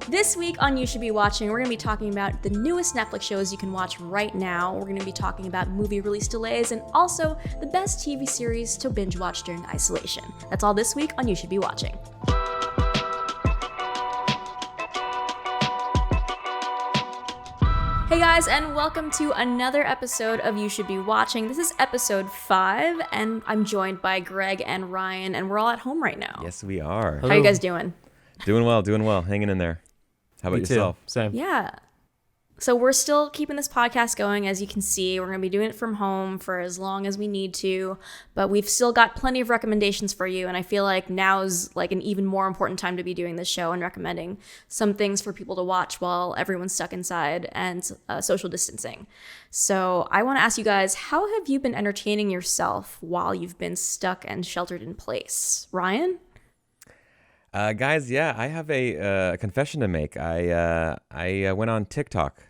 This week on You Should Be Watching, we're going to be talking about the newest Netflix shows you can watch right now. We're going to be talking about movie release delays and also the best TV series to binge watch during isolation. That's all this week on You Should Be Watching. Hey guys, and welcome to another episode of You Should Be Watching. This is episode 5, and I'm joined by Greg and Ryan, and we're all at home right now. Yes, we are. How are you guys doing? Doing well, hanging in there. How about yourself? Same. Yeah. So we're still keeping this podcast going, as you can see. We're going to be doing it from home for as long as we need to, but we've still got plenty of recommendations for you, and I feel like now's like an even more important time to be doing this show and recommending some things for people to watch while everyone's stuck inside and social distancing. So I want to ask you guys, how have you been entertaining yourself while you've been stuck and sheltered in place? Ryan? Guys, yeah, I have a confession to make. I went on TikTok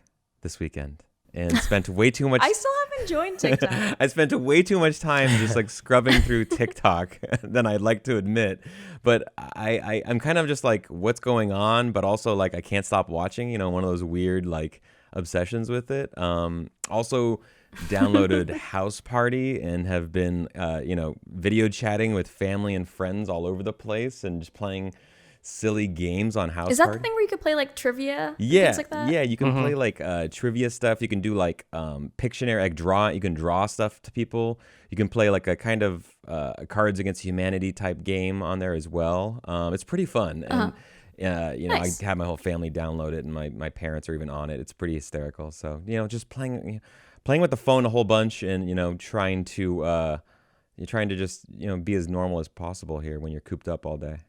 this weekend and spent way too much. I still haven't joined TikTok. I spent way too much time just like scrubbing through TikTok than I'd like to admit. But I'm kind of just like, what's going on? But also like I can't stop watching. You know, one of those weird like obsessions with it. Also downloaded House Party and have been video chatting with family and friends all over the place and just playing silly games on House Party. Is that the thing where you could play like trivia? Yeah, things like that? yeah, you can play like trivia stuff. You can do like Pictionary, like draw. You can draw stuff to people. You can play like a kind of Cards Against Humanity type game on there as well. It's pretty fun. And nice. I have my whole family download it, and my parents are even on it. It's pretty hysterical. So just playing with the phone a whole bunch, and trying to just be as normal as possible here when you're cooped up all day.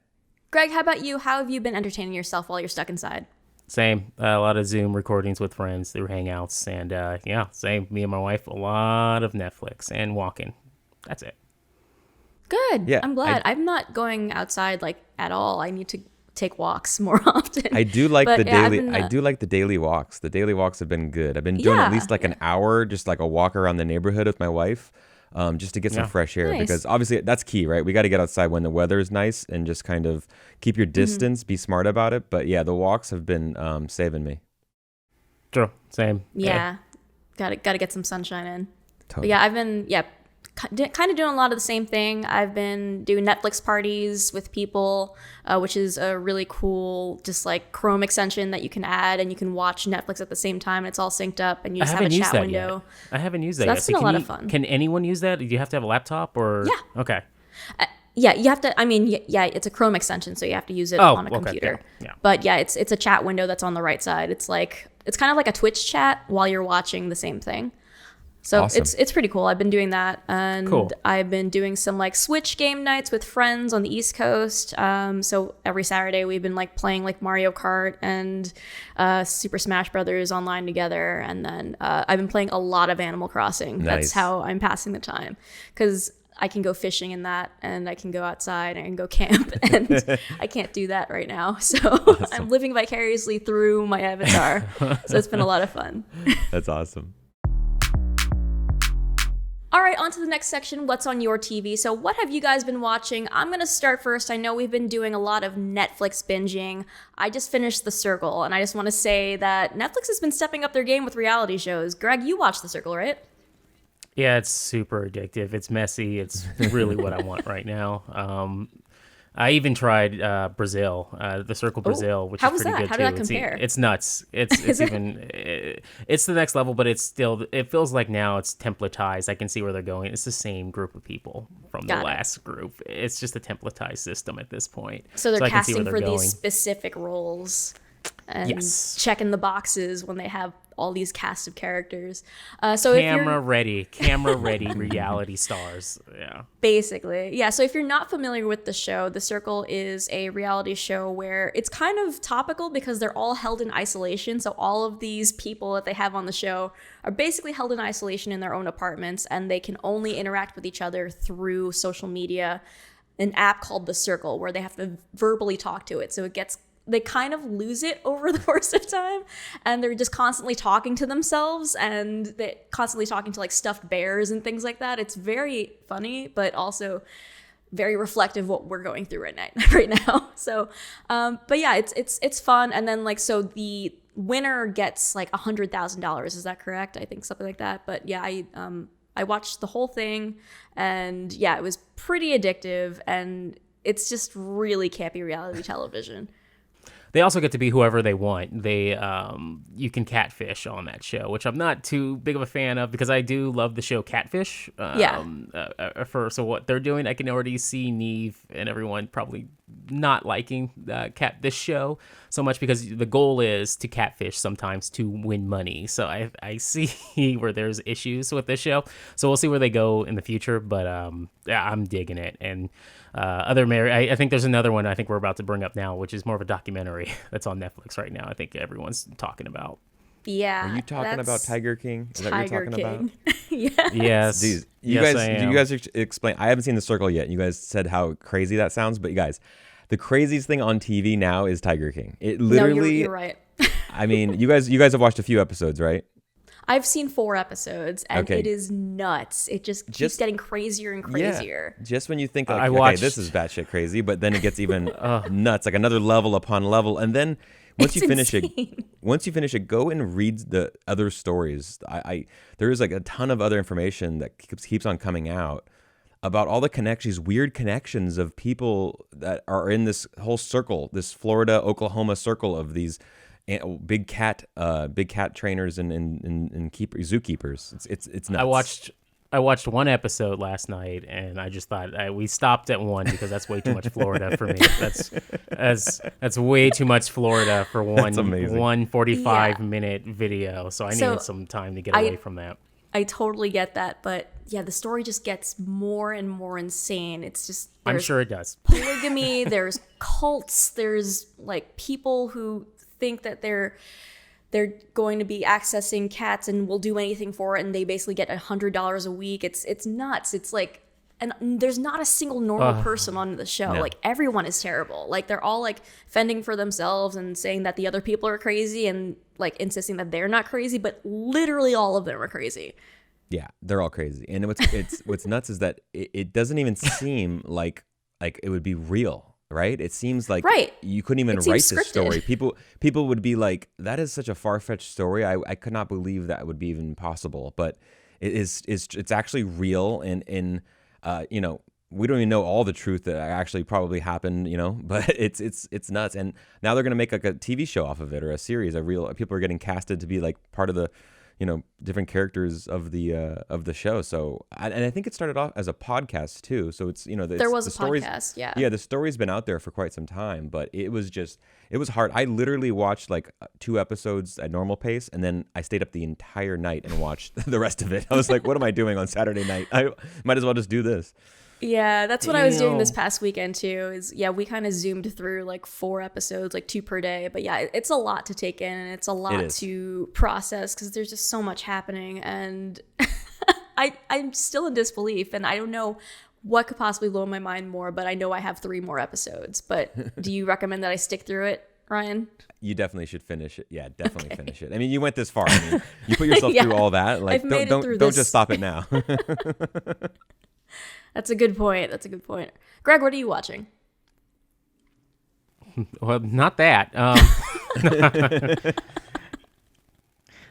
Greg, how about you? How have you been entertaining yourself while you're stuck inside? Same. A lot of Zoom recordings with friends through Hangouts, and same. Me and my wife, a lot of Netflix and walking. That's it. Good. Yeah, I'm glad. I'm not going outside like at all. I need to take walks more often. I do like But, the yeah, daily. I've been, I do like the daily walks. The daily walks have been good. I've been doing at least like an hour, just like a walk around the neighborhood with my wife, just to get some fresh air. Nice. Because obviously that's key, right? We got to get outside when the weather is nice and just kind of keep your distance, be smart about it. But yeah, the walks have been saving me. True. Same. Yeah. Got to get some sunshine in. Totally. But yeah, I've been kind of doing a lot of the same thing. I've been doing Netflix parties with people, which is a really cool, just like Chrome extension that you can add, and you can watch Netflix at the same time. And it's all synced up, and you just have a chat window. I haven't used that So yet. that's been a lot of fun. Can anyone use that? Do you have to have a laptop or? Yeah. Okay. Yeah, you have to. I mean, yeah, it's a Chrome extension, so you have to use it on a computer. Yeah. But yeah, it's a chat window that's on the right side. It's kind of like a Twitch chat while you're watching the same thing. So awesome. it's pretty cool. I've been doing that, and cool. I've been doing some like Switch game nights with friends on the East Coast. So every Saturday we've been like playing like Mario Kart and Super Smash Brothers online together, and then I've been playing a lot of Animal Crossing. Nice. That's how I'm passing the time, because I can go fishing in that, and I can go outside, and I can go camp, and I can't do that right now. So awesome. I'm living vicariously through my avatar. So it's been a lot of fun. That's awesome. All right, on to the next section, what's on your TV? So what have you guys been watching? I'm going to start first. I know we've been doing a lot of Netflix binging. I just finished The Circle, and I just want to say that Netflix has been stepping up their game with reality shows. Greg, you watched The Circle, right? Yeah, it's super addictive. It's messy. It's really what I want right now. I even tried Brazil, The Circle Brazil, which is pretty good too. How did that compare? It's nuts. It's even it's the next level, but it feels like now it's templatized. I can see where they're going. It's the same group of people from the last group. It's just a templatized system at this point. So they're casting for going. These specific roles and yes. checking the boxes when they have all these cast of characters. Camera ready reality stars. Yeah. Basically. Yeah. So if you're not familiar with the show, The Circle is a reality show where it's kind of topical because they're all held in isolation. So all of these people that they have on the show are basically held in isolation in their own apartments, and they can only interact with each other through social media, an app called The Circle, where they have to verbally talk to it. So they kind of lose it over the course of time, and they're just constantly talking to themselves, and they're constantly talking to like stuffed bears and things like that. It's very funny, but also very reflective of what we're going through right now. So, but yeah, it's fun. And then like, so the winner gets like $100,000. Is that correct? I think something like that. But yeah, I watched the whole thing, and yeah, it was pretty addictive, and it's just really campy reality television. They also get to be whoever they want. You can catfish on that show, which I'm not too big of a fan of because I do love the show Catfish. So what they're doing, I can already see Neve and everyone probably not liking this show so much because the goal is to catfish sometimes to win money. So I see where there's issues with this show. So we'll see where they go in the future. But yeah, I'm digging it. And I think there's another one I think we're about to bring up now, which is more of a documentary that's on Netflix right now. I think everyone's talking about. Yeah. Are you talking about Tiger King? Is that what you're talking about? Yeah. Yes. Dude, Yes, you guys explain. I haven't seen The Circle yet. You guys said how crazy that sounds, but you guys, the craziest thing on TV now is Tiger King. It literally. No, you're right. I mean, you guys have watched a few episodes, right? I've seen 4 episodes, and it is nuts. It just keeps getting crazier and crazier. Yeah, just when you think, like, okay, this is batshit crazy, but then it gets even nuts, like another level upon level. And then once you finish it, go and read the other stories. There is like a ton of other information that keeps on coming out about all the connections, weird connections of people that are in this whole circle, this Florida, Oklahoma circle of these big cat trainers and zookeepers. It's nuts. I watched one episode last night, and I just thought we stopped at 1 because that's way too much Florida for me. That's way too much Florida for one 45-minute video. So I needed some time to get away from that. I totally get that, but yeah, the story just gets more and more insane. It's just I'm sure it does. Polygamy, there's cults, there's like people who think that they're going to be accessing cats and will do anything for it, and they basically get $100 a week. It's nuts. It's like, and there's not a single normal person on the show. No. Like, everyone is terrible. Like, they're all like fending for themselves and saying that the other people are crazy and like insisting that they're not crazy, but literally all of them are crazy. Yeah, they're all crazy. And what's nuts is that it doesn't even seem like it would be real. Right? It seems like you couldn't even write this story. People would be like, that is such a far-fetched story. I could not believe that would be even possible. But it's actually real, and we don't even know all the truth that actually probably happened, but it's nuts. And now they're gonna make like a TV show off of it, or a series. People are getting casted to be like part of the different characters of the show. So, and I think it started off as a podcast too. So it's, there was a podcast. Yeah. Yeah. The story's been out there for quite some time, but it was hard. I literally watched like 2 episodes at normal pace, and then I stayed up the entire night and watched the rest of it. I was like, what am I doing on Saturday night? I might as well just do this. Yeah, that's what I was doing this past weekend too. We kind of zoomed through like 4 episodes, like 2 per day. But yeah, it's a lot to take in, and it's a lot to process because there's just so much happening. And I'm still in disbelief, and I don't know what could possibly blow my mind more. But I know I have 3 more episodes. But do you recommend that I stick through it, Ryan? You definitely should finish it. Yeah, definitely finish it. I mean, you went this far. I mean, you put yourself through all that. Like, don't just stop it now. That's a good point. Greg, what are you watching? Well, not that.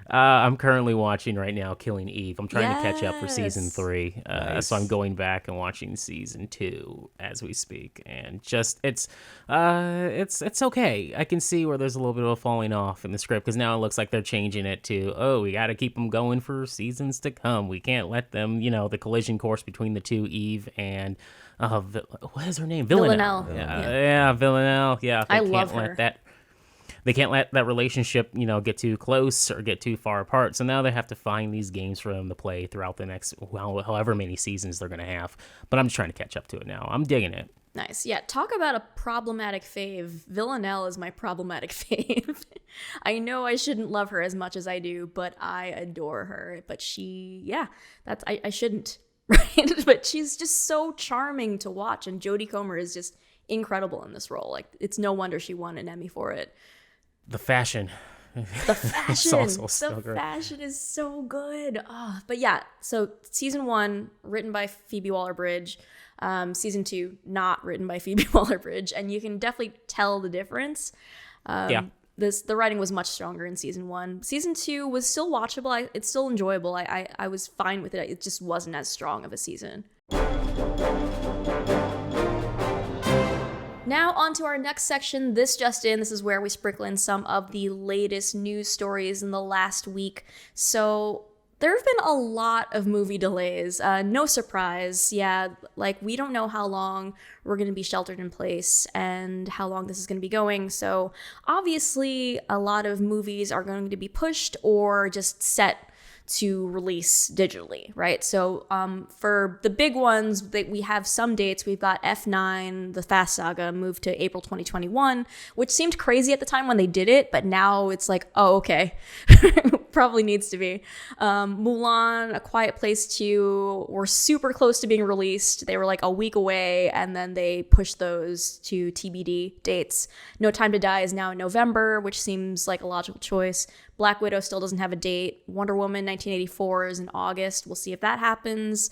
I'm currently watching right now Killing Eve. I'm trying to catch up for season 3. Nice. So I'm going back and watching season 2 as we speak. And just, it's okay. I can see where there's a little bit of a falling off in the script, because now it looks like they're changing it to, we got to keep them going for seasons to come. We can't let them, the collision course between the two, Eve and, what is her name? Villanelle. Yeah, Villanelle. Yeah. I love her. They can't let that relationship, get too close or get too far apart. So now they have to find these games for them to play throughout the next, however many seasons they're going to have. But I'm just trying to catch up to it now. I'm digging it. Nice. Yeah, talk about a problematic fave. Villanelle is my problematic fave. I know I shouldn't love her as much as I do, but I adore her. But I shouldn't, right? But she's just so charming to watch. And Jodie Comer is just incredible in this role. Like, it's no wonder she won an Emmy for it. The fashion The fashion, also so the great. fashion is so good. Oh, but yeah, so season 1 written by Phoebe Waller-Bridge, season 2 not written by Phoebe Waller-Bridge, and you can definitely tell the difference. Yeah. The writing was much stronger in season 1. Season 2 was still watchable. It's still enjoyable. I was fine with it. It just wasn't as strong of a season. Now on to our next section, This Just In. This is where we sprinkle in some of the latest news stories in the last week. So there have been a lot of movie delays. No surprise. Yeah, like we don't know how long we're going to be sheltered in place and how long this is going to be going. So obviously a lot of movies are going to be pushed or just set to release digitally, right? So for the big ones, we have some dates. We've got F9, the Fast Saga, moved to April 2021, which seemed crazy at the time when they did it, but now it's like, oh, okay. Probably needs to be. Mulan, A Quiet Place 2 were super close to being released. They were like a week away, and then they pushed those to TBD dates. No Time to Die is now in November, which seems like a logical choice. Black Widow still doesn't have a date. Wonder Woman 1984 is in August. We'll see if that happens.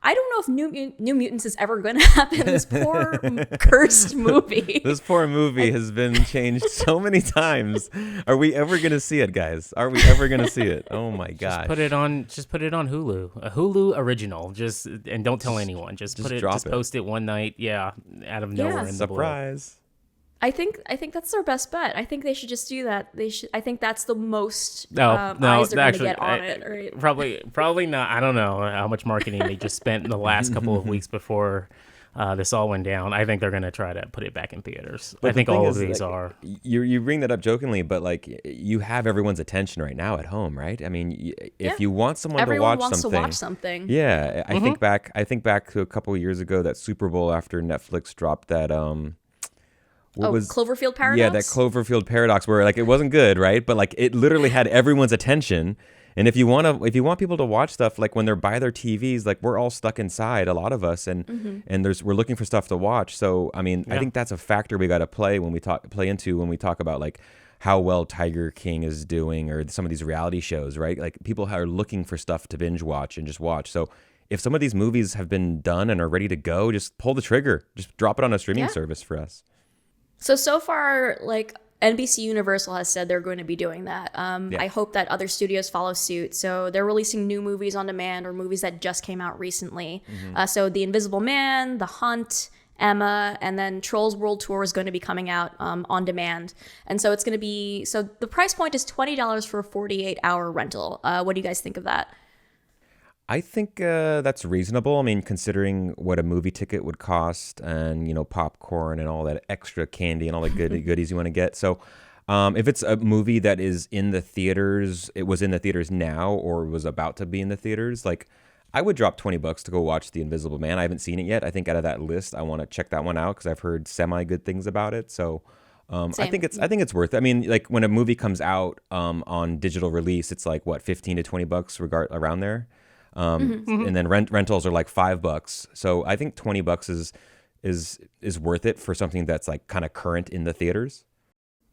I don't know if New Mutants is ever going to happen. This poor cursed movie. This poor movie has been changed so many times. Are we ever going to see it, guys? Are we ever going to see it? Oh my gosh. Just put it on Hulu. A Hulu original. And don't tell anyone. Just post it one night. Yeah, out of nowhere in the blue. Surprise. I think that's their best bet. I think they should just do that. I think that's the most eyes they're going to get on it. Right? Probably not. I don't know how much marketing they just spent in the last couple of weeks before this all went down. I think they're going to try to put it back in theaters. But I think all of these are. You bring that up jokingly, but like you have everyone's attention right now at home, right? I mean, if you want someone Everyone to wants something, to watch something. Yeah, I think back to a couple of years ago, that Super Bowl after Netflix dropped that Cloverfield Paradox? Yeah, that Cloverfield Paradox, where like it wasn't good, right? But like it literally had everyone's attention. And if you want people to watch stuff, like when they're by their TVs, like we're all stuck inside, a lot of us, and we're looking for stuff to watch. So I mean, I think that's a factor we got to play into when we talk about like how well Tiger King is doing, or some of these reality shows, right? Like people are looking for stuff to binge watch and just watch. So if some of these movies have been done and are ready to go, just pull the trigger, just drop it on a streaming service for us. So far, like NBC Universal has said they're going to be doing that. I hope that other studios follow suit. So they're releasing new movies on demand, or movies that just came out recently. So The Invisible Man, The Hunt, Emma, and then Trolls World Tour is going to be coming out on demand. And so it's going to be, so the price point is $20 for a 48-hour rental. What do you guys think of that? I think that's reasonable. I mean, considering what a movie ticket would cost, and popcorn and all that extra candy and all the goodies you want to get. So, if it's a movie that is in the theaters, it was in the theaters now, or was about to be in the theaters, like I would drop $20 to go watch The Invisible Man. I haven't seen it yet. I think out of that list, I want to check that one out because I've heard semi good things about it. So. I think it's worth it. I mean, like when a movie comes out on digital release, it's like what, $15 to $20 around there. And then rentals are like $5. So I think $20 is worth it for something that's like kind of current in the theaters.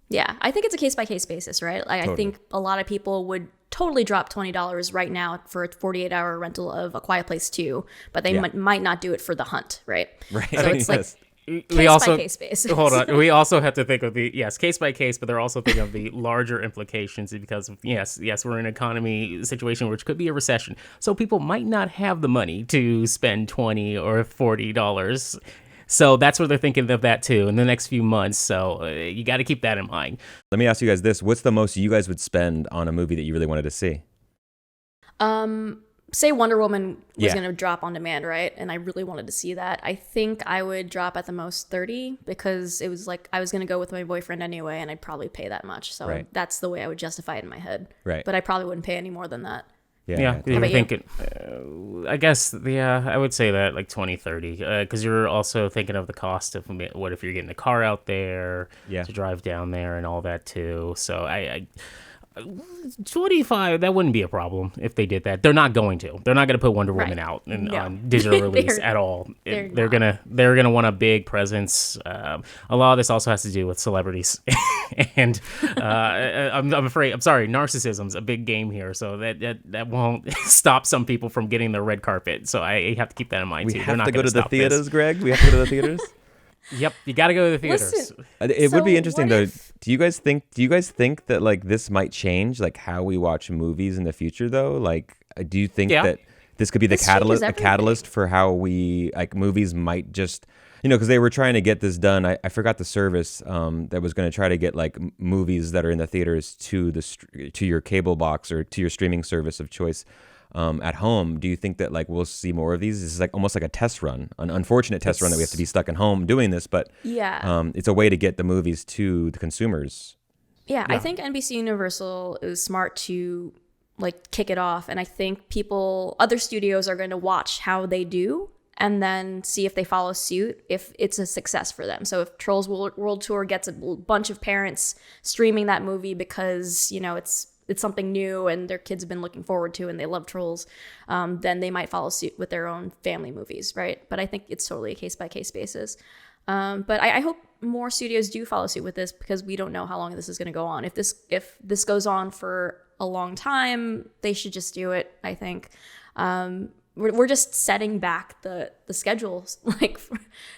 Yeah, I think it's a case-by-case basis, right? Like totally. I think a lot of people would totally drop $20 right now for a 48-hour rental of A Quiet Place 2, but they might not do it for The Hunt, right? Right. So it's like case basis. Hold on. We also have to think of case by case, but they're also thinking of the larger implications because yes, we're in an economy situation which could be a recession. So people might not have the money to spend $20 or $40. So that's what they're thinking of that too in the next few months. So you got to keep that in mind. Let me ask you guys this. What's the most you guys would spend on a movie that you really wanted to see? Say Wonder Woman was going to drop on demand, right? And I really wanted to see that. I think I would drop at the most 30 because it was like I was going to go with my boyfriend anyway, and I'd probably pay that much. So that's the way I would justify it in my head. Right. But I probably wouldn't pay any more than that. Yeah, you were thinking, I guess, I would say that like 20, 30, because you're also thinking of the cost of what if you're getting a car out there to drive down there and all that too. So 25, that wouldn't be a problem if they did that. They're not going to. They're not going to put Wonder Woman out on digital release at all. They're gonna want a big presence. A lot of this also has to do with celebrities, and I'm sorry, narcissism's a big game here. So that won't stop some people from getting the red carpet. So I have to keep that in mind too. We have to go to the theaters, Greg. We have to go to the theaters. Yep, you got to go to the theaters. Listen, it would be interesting though. Do you guys think that like this might change like how we watch movies in the future though? Like, do you think that this could be the catalyst for how we like movies might just, because they were trying to get this done. I forgot the service that was going to try to get like movies that are in the theaters to your cable box or to your streaming service of choice. At home. Do you think that like we'll see more of these? This is like almost like a test run, an unfortunate test run that we have to be stuck at home doing this, but it's a way to get the movies to the consumers. Yeah, I think NBC Universal is smart to like kick it off, and I think other studios are going to watch how they do and then see if they follow suit, if it's a success for them. So if Trolls World Tour gets a bunch of parents streaming that movie because, it's something new and their kids have been looking forward to and they love Trolls, then they might follow suit with their own family movies, right? But I think it's totally a case-by-case basis. But I hope more studios do follow suit with this because we don't know how long this is going to go on. If this goes on for a long time, they should just do it, I think. We're just setting back the schedules like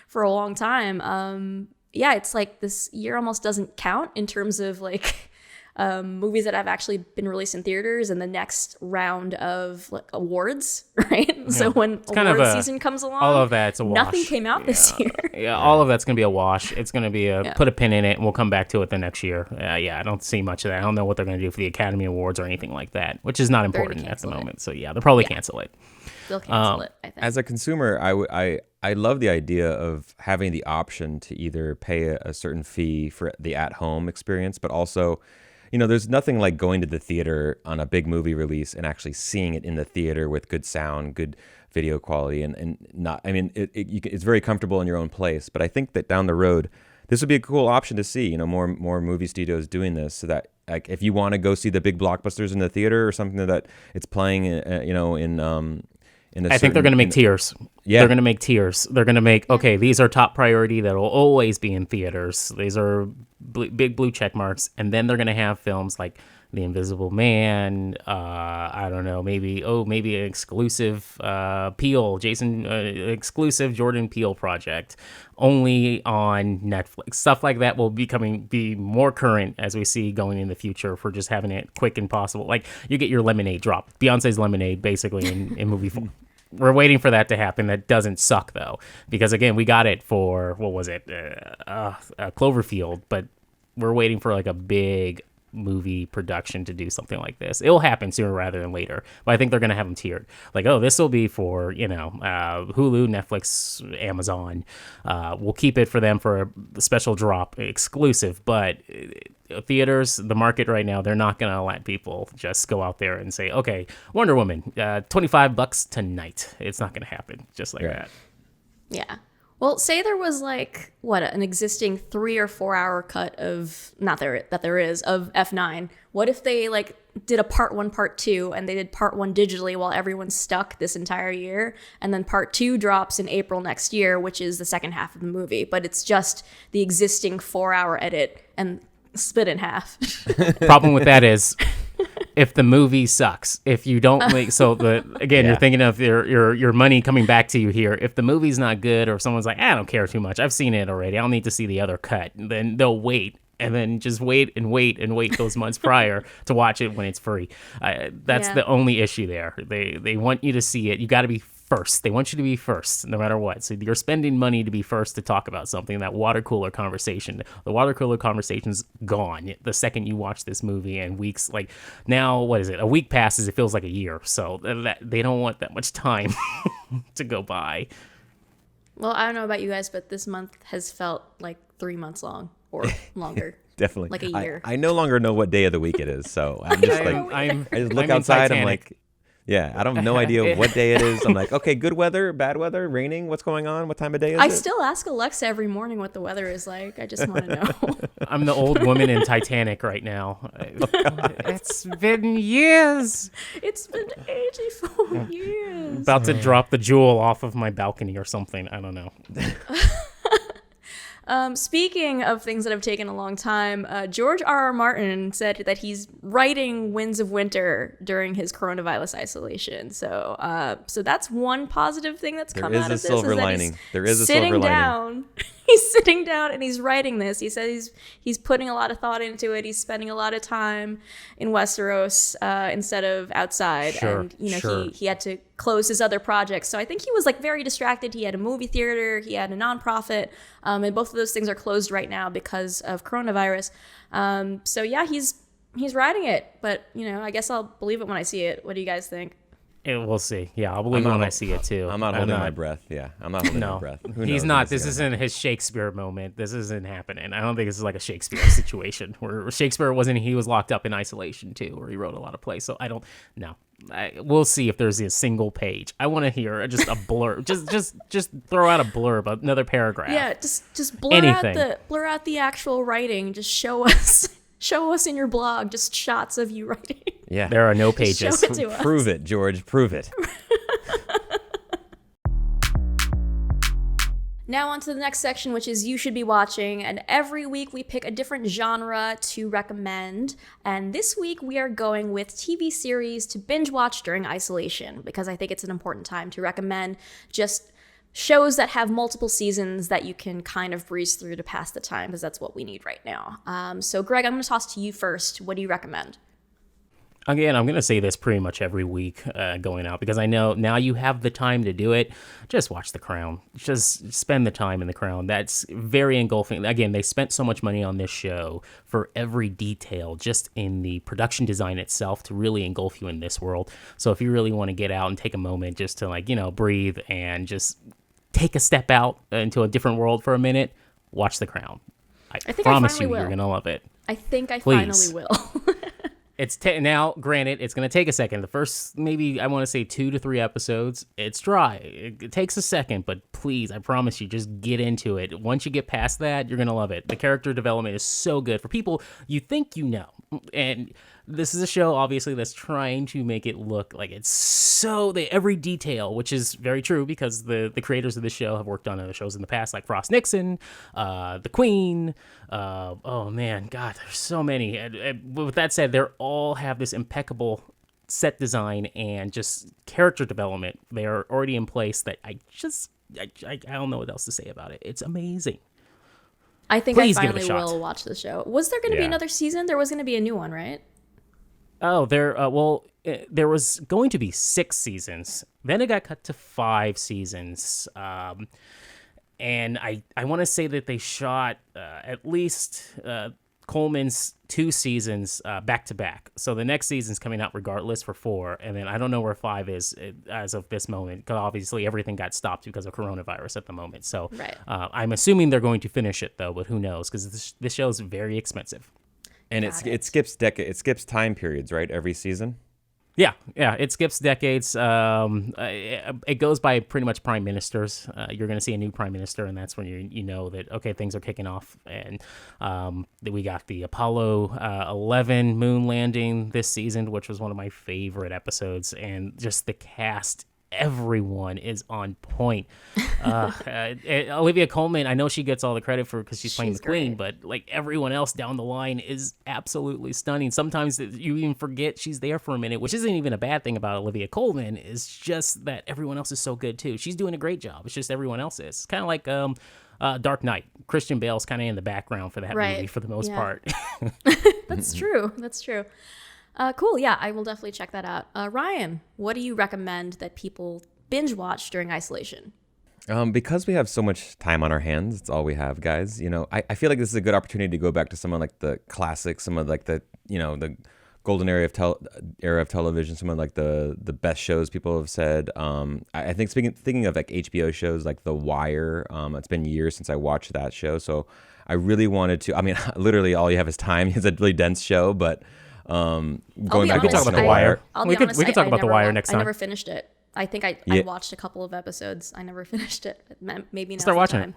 for a long time. It's like this year almost doesn't count in terms of like movies that have actually been released in theaters and the next round of like awards, right? Yeah. So when award season comes along, all of that's a wash. Nothing came out this year. Yeah, all of that's going to be a wash. It's going to be put a pin in it and we'll come back to it the next year. I don't see much of that. I don't know what they're going to do for the Academy Awards or anything like that, which is not important at the moment. So they'll probably cancel it. They'll cancel it, I think. As a consumer, I love the idea of having the option to either pay a certain fee for the at-home experience, but also there's nothing like going to the theater on a big movie release and actually seeing it in the theater with good sound, good video quality, and not. I mean, it's very comfortable in your own place. But I think that down the road, this would be a cool option to see. More movie studios doing this, so that like if you want to go see the big blockbusters in the theater or something that it's playing, I think they're going to make tiers. Yeah. They're going to make tiers. They're going to make, these are top priority that will always be in theaters. These are big blue check marks. And then they're going to have films like The Invisible Man. I don't know, maybe an exclusive exclusive Jordan Peele project only on Netflix. Stuff like that will be more current as we see going in the future for just having it quick and possible. Like you get your Lemonade drop, Beyonce's Lemonade, basically in movie form. We're waiting for that to happen. That doesn't suck though, because again, we got it for what was it, Cloverfield, but we're waiting for like a big movie production to do something like this. It will happen sooner rather than later, but I think they're going to have them tiered. Like, this will be for Hulu, Netflix, Amazon. We'll keep it for them for a special drop exclusive, but theaters, the market right now, they're not going to let people just go out there and say, okay, Wonder Woman, $25 tonight. It's not going to happen just like that. Yeah. Well, say there was like an existing 3 or 4 hour cut of that there is of F9. What if they like did a part 1, part 2, and they did part 1 digitally while everyone's stuck this entire year, and then part 2 drops in April next year, which is the second half of the movie, but it's just the existing 4 hour edit and split in half. Problem with that is, if the movie sucks, if you don't make you're thinking of your money coming back to you here. If the movie's not good, or if someone's like, I don't care too much, I've seen it already, I don't need to see the other cut, then they'll wait. And then just wait those months prior to watch it when it's free. That's the only issue there. They want you to see it. You got to be first. They want you to be first, no matter what. So you're spending money to be first to talk about something. That water cooler conversation. The water cooler conversation's gone the second you watch this movie. And weeks, like now, what is it? A week passes. It feels like a year. So that they don't want that much time to go by. Well, I don't know about you guys, but this month has felt like 3 months long. Or longer. Definitely. Like a year. I no longer know what day of the week it is, so I'm just I just look outside, I'm like, Yeah, I don't have no idea what day it is. I'm like, okay, good weather, bad weather, raining. What's going on? What time of day is it? I still ask Alexa every morning what the weather is like. I just want to know. I'm the old woman in Titanic right now. It's been years. It's been 84 years. About to drop the jewel off of my balcony or something. I don't know. Speaking of things that have taken a long time, George R.R. Martin said that he's writing Winds of Winter during his coronavirus isolation. So that's one positive thing that's come out of this. There is a silver lining. He's sitting down and he's writing this. He says he's putting a lot of thought into it. He's spending a lot of time in Westeros instead of outside. Sure, and he had to close his other projects. So I think he was like very distracted. He had a movie theater, he had a nonprofit, and both of those things are closed right now because of coronavirus. So yeah, he's writing it, but I guess I'll believe it when I see it. What do you guys think? We'll see. Yeah, I'll believe it when I see it too. I'm not holding my breath. Yeah, I'm not holding my breath. He's not. This isn't his Shakespeare moment. This isn't happening. I don't think this is like a Shakespeare situation where Shakespeare wasn't. He was locked up in isolation too, where he wrote a lot of plays. So I don't know. We'll see if there's a single page. I want to hear just a blurb. just throw out a blurb, another paragraph. Yeah, just blur out the actual writing. Just show us in your blog just shots of you writing. Yeah, there are no pages. Show it to us. Prove it, George. Prove it. Now on to the next section, which is You Should Be Watching. And every week we pick a different genre to recommend. And this week we are going with TV series to binge watch during isolation, because I think it's an important time to recommend just shows that have multiple seasons that you can kind of breeze through to pass the time, because that's what we need right now. So Greg, I'm going to toss to you first. What do you recommend? Again, I'm going to say this pretty much every week going out, because I know now you have the time to do it. Just watch The Crown. Just spend the time in The Crown. That's very engulfing. Again, they spent so much money on this show for every detail just in the production design itself to really engulf you in this world. So if you really want to get out and take a moment just to breathe and just take a step out into a different world for a minute, watch The Crown. I promise you, you're going to love it. I think I Please. finally will. It's now, granted, it's going to take a second. The first, maybe, I want to say 2 to 3 episodes, it's dry. It takes a second, but please, I promise you, just get into it. Once you get past that, you're going to love it. The character development is so good for people you think you know. And this is a show, obviously, that's trying to make it look like it's every detail, which is very true, because the creators of this show have worked on other shows in the past, like Frost Nixon, The Queen. Oh man, God, there's so many. With that said, they all have this impeccable set design and just character development. They are already in place that I don't know what else to say about it. It's amazing. I think Please I finally will watch the show. Was there going to be another season? There was going to be a new one, right? Oh, there was going to be 6 seasons. Then it got cut to 5 seasons. And I want to say that they shot at least Coleman's 2 seasons back to back. So the next season's coming out regardless for 4. And then I don't know where 5 is as of this moment, because obviously everything got stopped because of coronavirus at the moment. So right. I'm assuming they're going to finish it, though, but who knows, because this show is very expensive. And it skips time periods, right? Every season. Yeah, it skips decades. It goes by pretty much prime ministers. You're going to see a new prime minister, and that's when you know that, okay, things are kicking off. And we got the Apollo 11 moon landing this season, which was one of my favorite episodes, and just the cast. Everyone is on point. Olivia Colman, I know she gets all the credit because she's playing the Queen, but everyone else down the line is absolutely stunning. Sometimes you even forget she's there for a minute, which isn't even a bad thing about Olivia Colman. It's just that everyone else is so good too. She's doing a great job. It's just everyone else is. It's kind of like Dark Knight. Christian Bale's kind of in the background for that movie for the most part. That's true. Cool. Yeah, I will definitely check that out. Ryan, what do you recommend that people binge watch during isolation? Because we have so much time on our hands, it's all we have, guys. I feel like this is a good opportunity to go back to some of the classics, some of the golden era of television, some of the best shows people have said. I think thinking of HBO shows like The Wire, it's been years since I watched that show, so I really wanted to. I mean, literally all you have is time. It's a really dense show, but Going back We could talk about The Wire. We could talk about The Wire next time. I never finished it. I think I watched a couple of episodes. I never finished it. Maybe now's Start watching the time.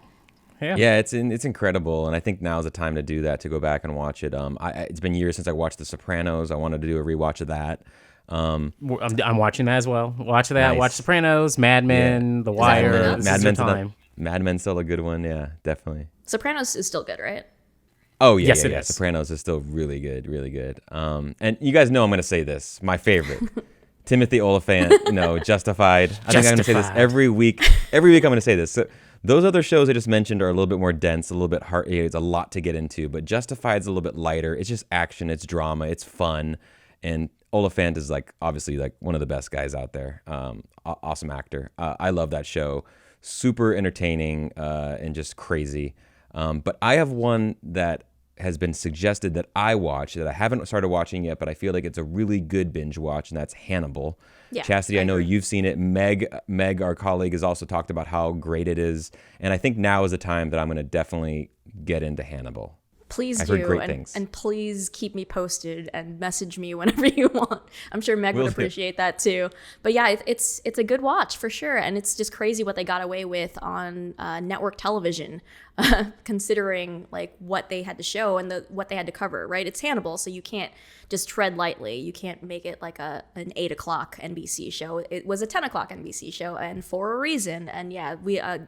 Yeah, it's incredible, and I think now's the time to do that, to go back and watch it. It's been years since I watched The Sopranos. I wanted to do a rewatch of that. I'm watching that as well. Watch that. Nice. Watch Sopranos, Mad Men, The Wire. Mad Men's still a good one. Yeah, definitely. Sopranos is still good, right? Oh yeah, yes, yeah, it yeah. is. Sopranos is still really good, really good. And you guys know I'm going to say this. My favorite, Timothy Olyphant. Justified. I think I'm going to say this every week. Every week I'm going to say this. So, those other shows I just mentioned are a little bit more dense, a little bit hard. It's a lot to get into, but Justified's a little bit lighter. It's just action, it's drama, it's fun, and Oliphant is obviously one of the best guys out there. Awesome actor. I love that show. Super entertaining and just crazy. But I have one that has been suggested that I watch that I haven't started watching yet, but I feel like it's a really good binge watch, and that's Hannibal. Yeah, Chastity, I know you've seen it. Meg, our colleague, has also talked about how great it is, and I think now is the time that I'm going to definitely get into Hannibal. Please I've do, heard great things. And please keep me posted and message me whenever you want. I'm sure Meg would appreciate that too. But yeah, it's a good watch for sure, and it's just crazy what they got away with on network television, considering what they had to show and what they had to cover. Right? It's Hannibal, so you can't just tread lightly. You can't make it like an 8 o'clock NBC show. It was a 10 o'clock NBC show, and for a reason. And yeah,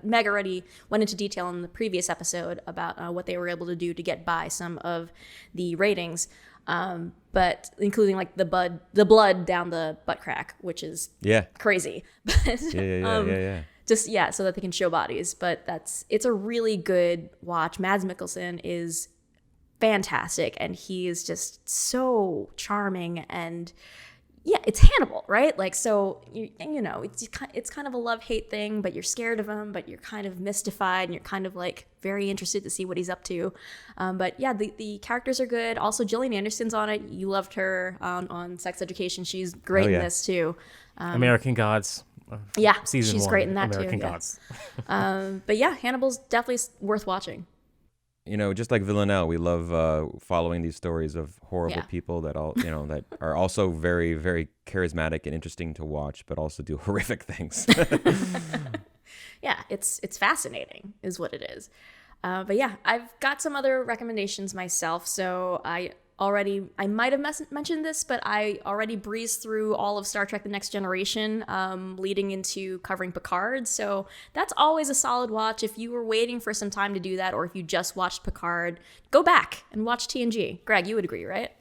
Meg already went into detail in the previous episode about what they were able to do to get by some of the ratings, but including the blood down the butt crack, which is crazy. Yeah. Just so that they can show bodies. But it's a really good watch. Mads Mikkelsen is fantastic, and he is just so charming, and it's Hannibal, right? So it's kind of a love-hate thing, but you're scared of him, but you're kind of mystified, and you're kind of very interested to see what he's up to. But yeah, the characters are good. Also, Gillian Anderson's on it. You loved her on Sex Education. She's great in this too. American Gods. She's 1, great in that American too. Gods. But yeah, Hannibal's definitely worth watching. Just like Villanelle, we love following these stories of horrible people that that are also very, very charismatic and interesting to watch, but also do horrific things. Yeah, it's fascinating, is what it is. But yeah, I've got some other recommendations myself. So I might have mentioned this, but I already breezed through all of Star Trek The Next Generation, leading into covering Picard. So that's always a solid watch. If you were waiting for some time to do that, or if you just watched Picard, go back and watch TNG. Greg, you would agree, right?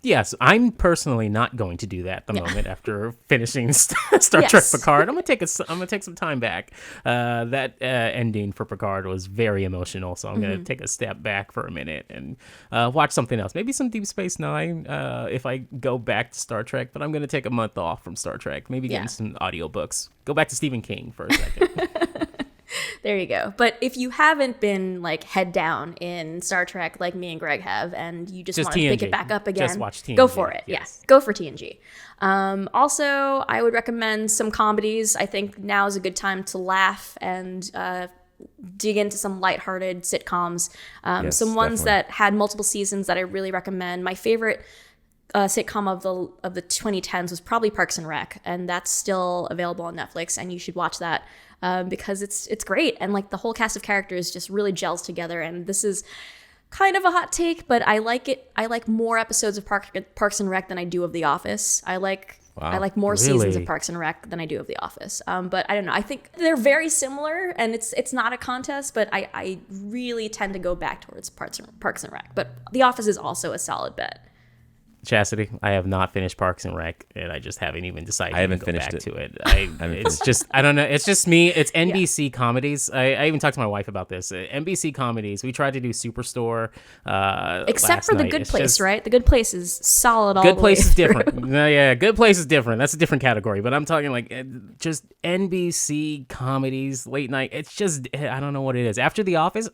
Yes, I'm personally not going to do that at the moment after finishing Star Trek Picard. I'm gonna take some time back. That ending for Picard was very emotional, so I'm gonna take a step back for a minute and watch something else. Maybe some Deep Space Nine if I go back to Star Trek. But I'm gonna take a month off from Star Trek. Maybe get some audiobooks. Go back to Stephen King for a second. There you go. But if you haven't been head down in Star Trek like me and Greg have, and you just want to pick it back up again, just watch TNG. Go for it. Yes. Yeah, go for TNG. Also, I would recommend some comedies. I think now is a good time to laugh and dig into some lighthearted sitcoms. Some ones that had multiple seasons that I really recommend. My favorite sitcom of the 2010s was probably Parks and Rec, and that's still available on Netflix, and you should watch that. Because it's great, and the whole cast of characters just really gels together. And this is kind of a hot take, but I like it. I like more episodes of Parks and Rec than I do of The Office. I like more seasons of Parks and Rec than I do of The Office. But I don't know. I think they're very similar, and it's not a contest. But I really tend to go back towards Parks and Rec. But The Office is also a solid bet. Chastity, I have not finished Parks and Rec, and I just haven't even decided to go back to it. It's just, I don't know. It's just me. It's NBC comedies. I even talked to my wife about this. NBC comedies. We tried to do Superstore. Except for The Good Place, right? The Good Place is solid all the way. Good Place is different. No, Good Place is different. That's a different category. But I'm talking just NBC comedies, late night. It's just, I don't know what it is. After The Office,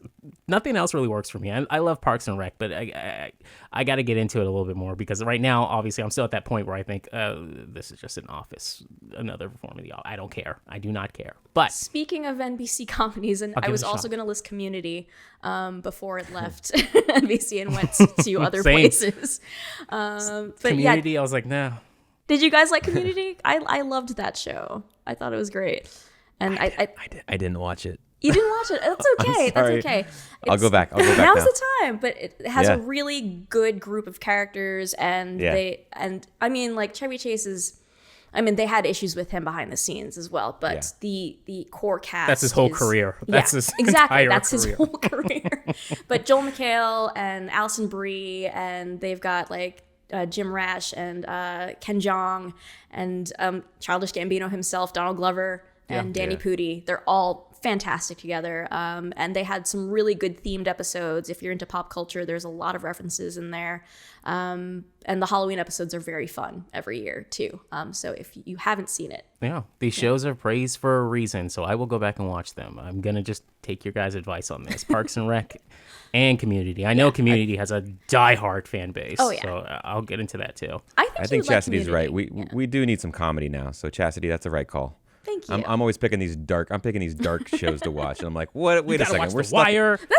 nothing else really works for me. I love Parks and Rec, but I got to get into it a little bit more because right now, obviously, I'm still at that point where I think this is just an office, another form of the office. I don't care. I do not care. But speaking of NBC comedies, and I was also going to list Community before it left NBC and went to other places. But Community, yeah, I was like, no. Did you guys like Community? I loved that show. I thought it was great. And I didn't watch it. You didn't watch it. That's okay. That's okay. I'll go back. Now's the time. But it has a really good group of characters, and I mean, like Chevy Chase is. I mean, they had issues with him behind the scenes as well, but the core cast. That's his whole career. That's his exactly. That's career. his whole career. But Joel McHale and Alison Brie, and they've got like Jim Rash and Ken Jeong and Childish Gambino himself, Donald Glover. And Danny Pudi, they're all fantastic together. And they had some really good themed episodes. If you're into pop culture, there's a lot of references in there. And the Halloween episodes are very fun every year, too. So if you haven't seen it. Yeah, these shows are praised for a reason, so I will go back and watch them. I'm going to just take your guys' advice on this. Parks and Rec and Community. I know Community has a diehard fan base, so I'll get into that, too. I think Chastity's right. We do need some comedy now, so Chastity, that's the right call. Thank you. I'm always picking these dark shows to watch, and I'm like, what? Wait a second, we're stuck.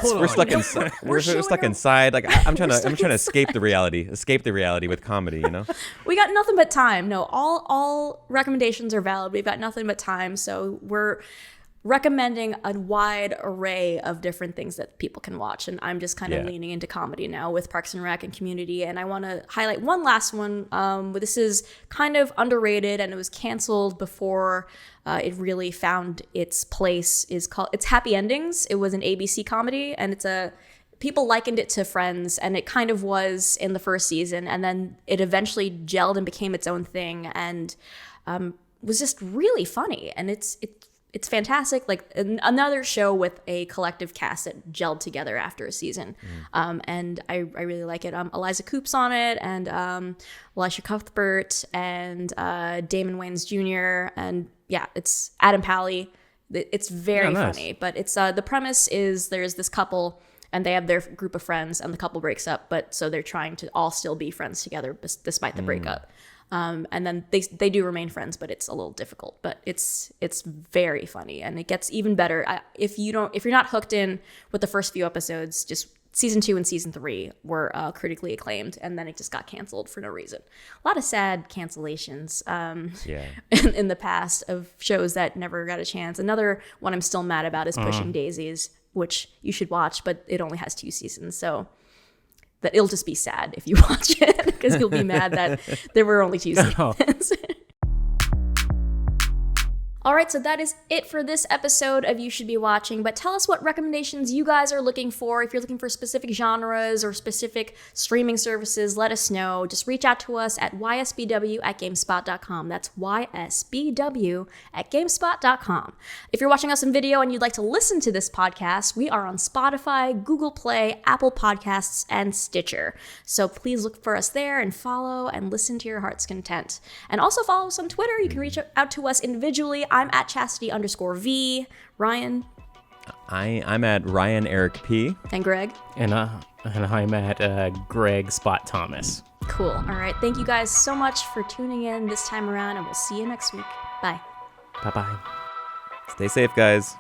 We're stuck inside. We're stuck inside. Like I'm trying to escape the reality with comedy. You know. We got nothing but time. No, all recommendations are valid. We've got nothing but time, so we're recommending a wide array of different things that people can watch, and I'm just kind of leaning into comedy now with Parks and Rec and Community. And I want to highlight one last one. This is kind of underrated, and it was canceled before it really found its place. It's Happy Endings. It was an ABC comedy, and people likened it to Friends, and it kind of was in the first season, and then it eventually gelled and became its own thing, and was just really funny. And it's fantastic, like another show with a collective cast that gelled together after a season. And I really like it. Eliza Coop's on it, and Elisha Cuthbert, and Damon Wayans Jr., and it's Adam Pally. It's very funny, but it's the premise is there's this couple, and they have their group of friends, and the couple breaks up, but so they're trying to all still be friends together despite the breakup. And then they do remain friends, but it's a little difficult. But it's very funny, and it gets even better if you're not hooked in with the first few episodes. Just season 2 and season 3 were critically acclaimed, and then it just got canceled for no reason. A lot of sad cancellations in the past of shows that never got a chance. Another one I'm still mad about is Pushing Daisies, which you should watch, but it only has 2 seasons, so. That it'll just be sad if you watch it because you'll be mad that there were only 2 seasons. All right, so that is it for this episode of You Should Be Watching, but tell us what recommendations you guys are looking for. If you're looking for specific genres or specific streaming services, let us know. Just reach out to us at ysbw@gamespot.com. That's ysbw@gamespot.com. If you're watching us in video and you'd like to listen to this podcast, we are on Spotify, Google Play, Apple Podcasts, and Stitcher. So please look for us there and follow and listen to your heart's content. And also follow us on Twitter. You can reach out to us individually. I'm at Chastity_V. Ryan. I'm at Ryan Eric P. And Greg. And I'm at Greg Spot Thomas. Cool. All right. Thank you guys so much for tuning in this time around, and we'll see you next week. Bye. Bye-bye. Stay safe, guys.